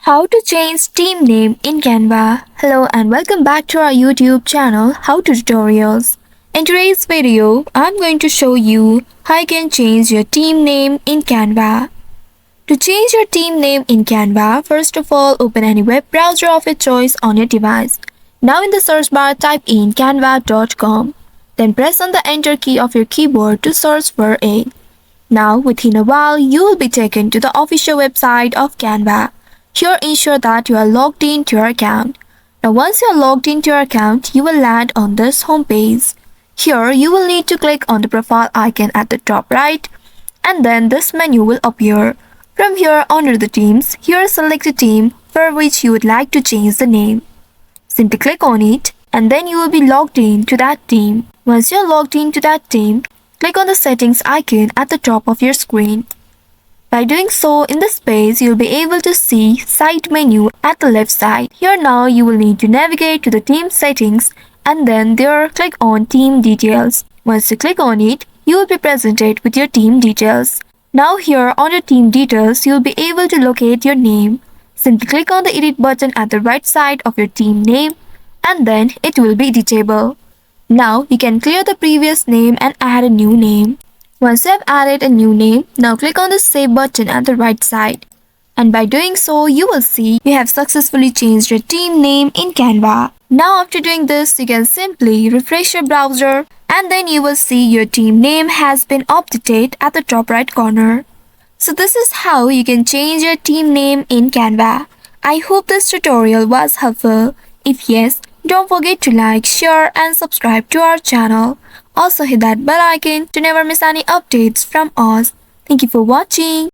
How to change team name in Canva. Hello and welcome back to our YouTube channel How to Tutorials. In today's video, I'm going to show you how you can change your team name in Canva. To change your team name in Canva, first of all, open any web browser of your choice on your device. Now in the search bar, type in canva.com. Then press on the enter key of your keyboard to search for it. Now within a while, you will be taken to the official website of Canva. Here ensure that you are logged into your account. Now once you are logged into your account, you will land on this home page. Here you will need to click on the profile icon at the top right, and then this menu will appear. From here under the teams, here select a team for which you would like to change the name. Simply click on it and then you will be logged into that team. Once you are logged into that team, click on the settings icon at the top of your screen. By doing so, in this page, you'll be able to see Site menu at the left side. Here now, you will need to navigate to the team settings and then there click on team details. Once you click on it, you will be presented with your team details. Now here under team details, you'll be able to locate your name. Simply click on the edit button at the right side of your team name and then it will be editable. Now you can clear the previous name and add a new name. Once you have added a new name, now click on the Save button at the right side. And by doing so, you will see you have successfully changed your team name in Canva. Now after doing this, you can simply refresh your browser and then you will see your team name has been updated at the top right corner. So this is how you can change your team name in Canva. I hope this tutorial was helpful. If yes, don't forget to like, share and subscribe to our channel. Also hit that bell icon to never miss any updates from us. Thank you for watching.